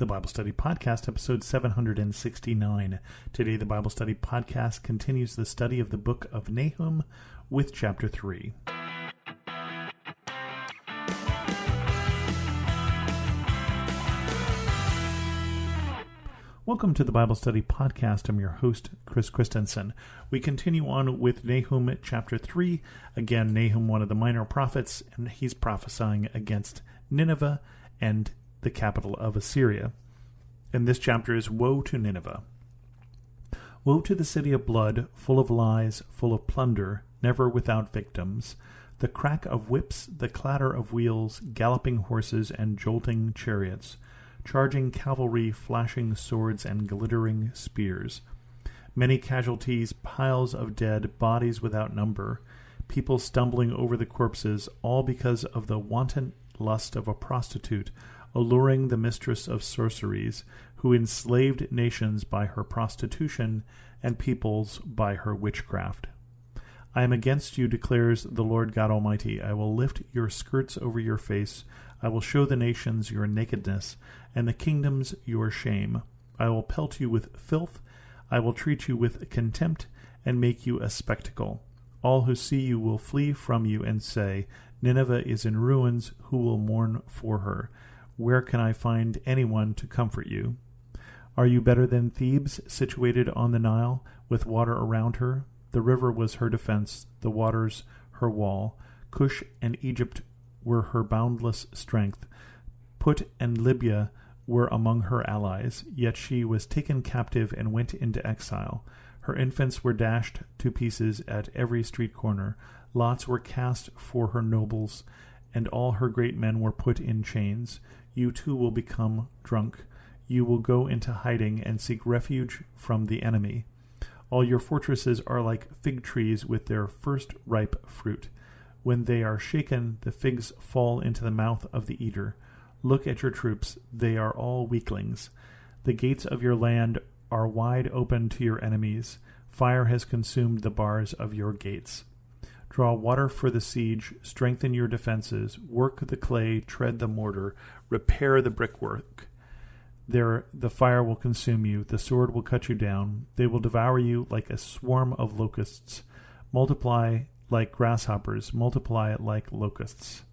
the Bible Study Podcast, episode 769. Today, the Bible Study Podcast continues the study of the book of Nahum with chapter 3. Welcome to the Bible Study Podcast. I'm your host, Chris Christensen. We continue on with Nahum chapter 3. Again, Nahum, one of the minor prophets, and he's prophesying against Nineveh and the capital of Assyria. And this chapter is Woe to Nineveh. Woe to the city of blood, full of lies, full of plunder, never without victims. The crack of whips, the clatter of wheels, galloping horses and jolting chariots, charging cavalry, flashing swords and glittering spears. Many casualties, piles of dead, bodies without number, people stumbling over the corpses, all because of the wanton lust of a prostitute, alluring the mistress of sorceries, who enslaved nations by her prostitution and peoples by her witchcraft. I am against you, declares the Lord God Almighty. I will lift your skirts over your face. I will show the nations your nakedness, and the kingdoms your shame. I will pelt you with filth. I will treat you with contempt, and make you a spectacle. All who see you will flee from you and say, Nineveh is in ruins. Who will mourn for her? Where can I find anyone to comfort you? Are you better than Thebes, situated on the Nile, with water around her? The river was her defense, the waters her wall. Cush and Egypt were her boundless strength. Put and Libya were among her allies, yet she was taken captive and went into exile. Her infants were dashed to pieces at every street corner. Lots were cast for her nobles, and all her great men were put in chains. You too will become drunk. You will go into hiding and seek refuge from the enemy. All your fortresses are like fig trees with their first ripe fruit. When they are shaken, the figs fall into the mouth of the eater. Look at your troops. They are all weaklings. The gates of your land are wide open to your enemies. Fire has consumed the bars of your gates. Draw water for the siege, strengthen your defenses, work the clay, tread the mortar, repair the brickwork. There the fire will consume you, the sword will cut you down, they will devour you like a swarm of locusts. Multiply like grasshoppers, multiply like locusts.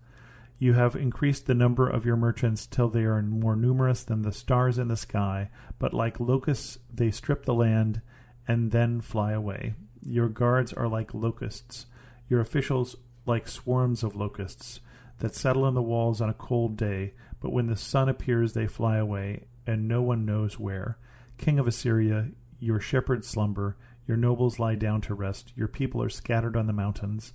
You have increased the number of your merchants till they are more numerous than the stars in the sky, but like locusts they strip the land and then fly away. Your guards are like locusts. Your officials like swarms of locusts that settle in the walls on a cold day, but when the sun appears they fly away, and no one knows where. King of Assyria, your shepherds slumber, your nobles lie down to rest, your people are scattered on the mountains.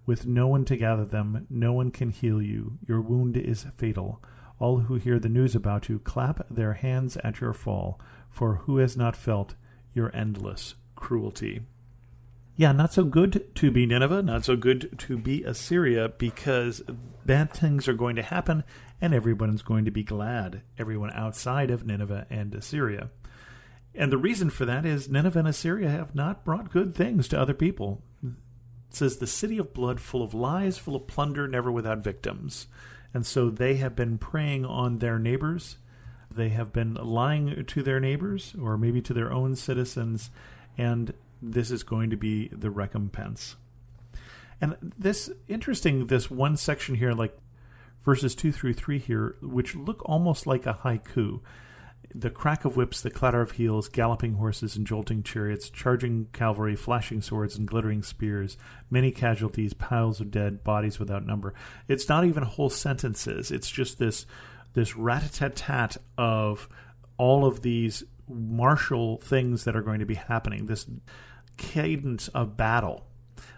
With no one to gather them, no one can heal you. Your wound is fatal. All who hear the news about you clap their hands at your fall, for who has not felt your endless cruelty? Yeah, not so good to be Nineveh, not so good to be Assyria, because bad things are going to happen, and everyone's going to be glad, everyone outside of Nineveh and Assyria. And the reason for that is Nineveh and Assyria have not brought good things to other people. It says, the city of blood, full of lies, full of plunder, never without victims. And so they have been preying on their neighbors. They have been lying to their neighbors, or maybe to their own citizens, and this is going to be the recompense. And this one section here, like verses 2 through 3 here, which look almost like a haiku. The crack of whips, the clatter of heels, galloping horses and jolting chariots, charging cavalry, flashing swords and glittering spears, many casualties, piles of dead, bodies without number. It's not even whole sentences. It's just this rat-a-tat-tat of all of these martial things that are going to be happening, this cadence of battle.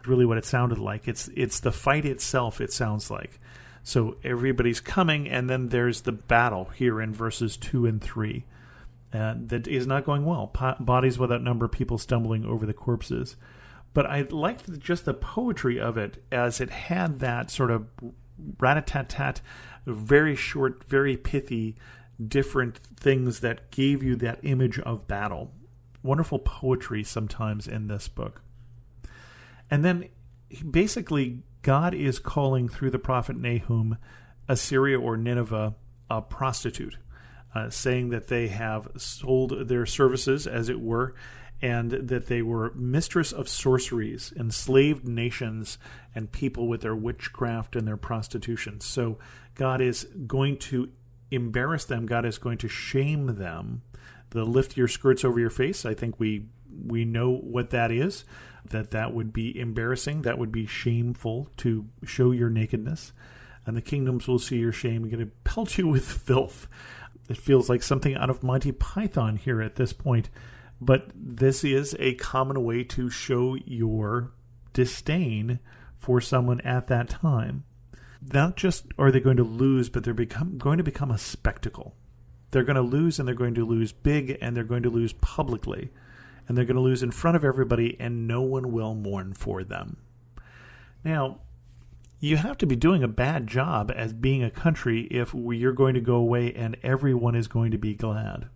Really what it sounded like. It's the fight itself, it sounds like. So everybody's coming, and then there's the battle here in verses 2 and 3. That is not going well. Bodies without number, people stumbling over the corpses. But I liked just the poetry of it, as it had that sort of rat-a-tat-tat, very short, very pithy, different things that gave you that image of battle. Wonderful poetry sometimes in this book. And then basically God is calling through the prophet Nahum Assyria or Nineveh a prostitute. saying that they have sold their services, as it were, and that they were mistress of sorceries, enslaved nations and people with their witchcraft and their prostitution. So God is going to embarrass them. God is going to shame them. The lift your skirts over your face, I think we know what that is, that would be embarrassing. That would be shameful to show your nakedness. And the kingdoms will see your shame and going to pelt you with filth. It feels like something out of Monty Python here at this point. But this is a common way to show your disdain for someone at that time. Not just are they going to lose, but they're going to become a spectacle. They're going to lose, and they're going to lose big, and they're going to lose publicly. And they're going to lose in front of everybody, and no one will mourn for them. Now, you have to be doing a bad job as being a country if you're going to go away and everyone is going to be glad.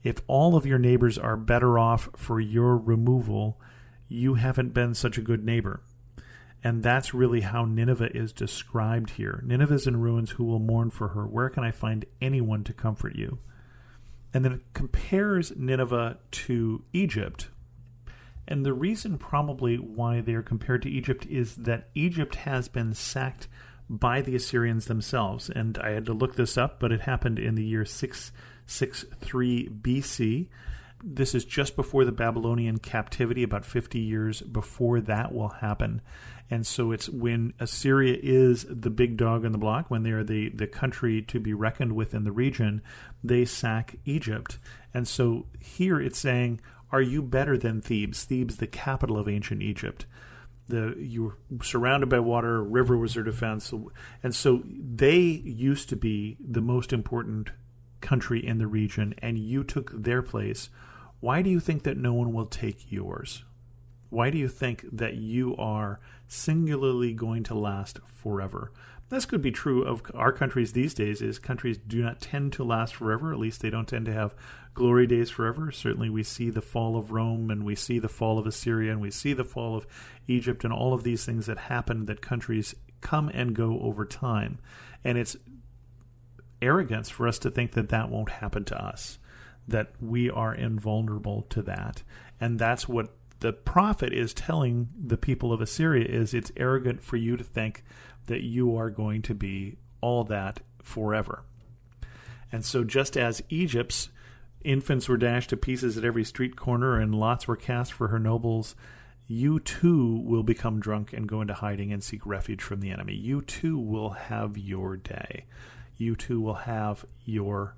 If all of your neighbors are better off for your removal, you haven't been such a good neighbor. And that's really how Nineveh is described here. Nineveh is in ruins, who will mourn for her? Where can I find anyone to comfort you? And then it compares Nineveh to Egypt. And the reason probably why they are compared to Egypt is that Egypt has been sacked by the Assyrians themselves. And I had to look this up, but it happened in the year 663 BC. This is just before the Babylonian captivity, about 50 years before that will happen. And so it's when Assyria is the big dog on the block, when they are the country to be reckoned with in the region, they sack Egypt. And so here it's saying, are you better than Thebes? Thebes, the capital of ancient Egypt. You were surrounded by water, a river was their defense. And so they used to be the most important country in the region, and you took their place. Why do you think that no one will take yours? Why do you think that you are singularly going to last forever? This could be true of our countries these days, is countries do not tend to last forever. At least they don't tend to have glory days forever. Certainly we see the fall of Rome, and we see the fall of Assyria, and we see the fall of Egypt, and all of these things that happen, that countries come and go over time. And it's arrogance for us to think that that won't happen to us, that we are invulnerable to that. And that's what the prophet is telling the people of Assyria, is it's arrogant for you to think that you are going to be all that forever. And so just as Egypt's infants were dashed to pieces at every street corner and lots were cast for her nobles, you too will become drunk and go into hiding and seek refuge from the enemy. You too will have your day. You too will have your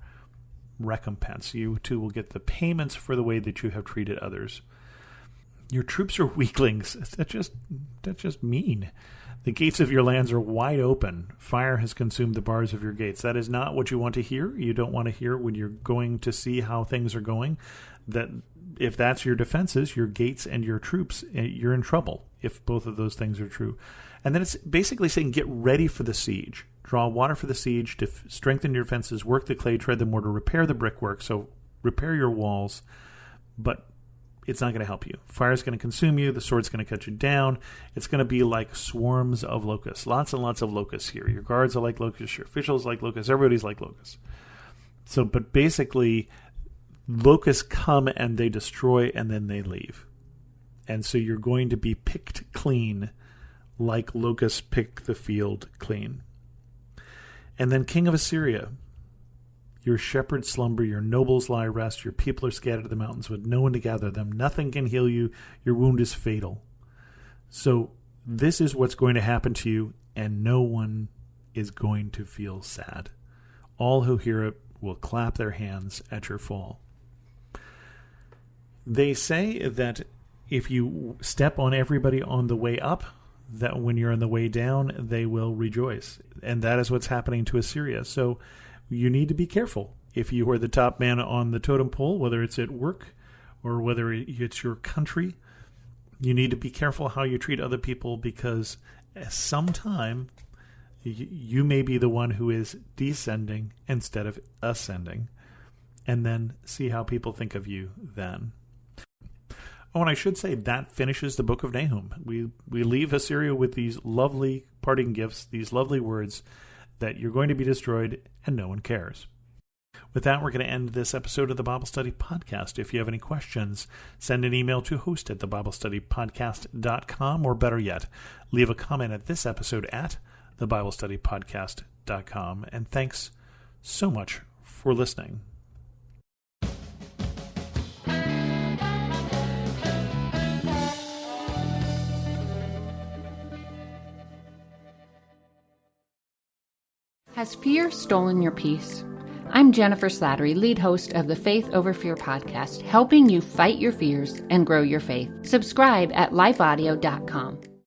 recompense. You too will get the payments for the way that you have treated others. Your troops are weaklings. That's just mean. The gates of your lands are wide open. Fire has consumed the bars of your gates. That is not what you want to hear. You don't want to hear when you're going to see how things are going, that if that's your defenses, your gates and your troops, you're in trouble if both of those things are true. And then it's basically saying, get ready for the siege. Draw water for the siege to strengthen your defenses, work the clay, tread the mortar, repair the brickwork. So repair your walls, but it's not going to help you. Fire is going to consume you. The sword's going to cut you down. It's going to be like swarms of locusts. Lots and lots of locusts here. Your guards are like locusts. Your officials like locusts. Everybody's like locusts. So, but basically, locusts come and they destroy and then they leave. And so you're going to be picked clean like locusts pick the field clean. And then King of Assyria, your shepherds slumber, your nobles lie rest, your people are scattered to the mountains with no one to gather them. Nothing can heal you. Your wound is fatal. So this is what's going to happen to you, and no one is going to feel sad. All who hear it will clap their hands at your fall. They say that if you step on everybody on the way up, that when you're on the way down, they will rejoice. And that is what's happening to Assyria. So you need to be careful. If you are the top man on the totem pole, whether it's at work or whether it's your country, you need to be careful how you treat other people, because sometime you may be the one who is descending instead of ascending. And then see how people think of you then. Oh, and I should say that finishes the book of Nahum. We leave Assyria with these lovely parting gifts, these lovely words that you're going to be destroyed and no one cares. With that, we're going to end this episode of the Bible Study Podcast. If you have any questions, send an email to host@thebiblestudypodcast.com, or better yet, leave a comment at this episode at thebiblestudypodcast.com. And thanks so much for listening. Has fear stolen your peace? I'm Jennifer Slattery, lead host of the Faith Over Fear podcast, helping you fight your fears and grow your faith. Subscribe at lifeaudio.com.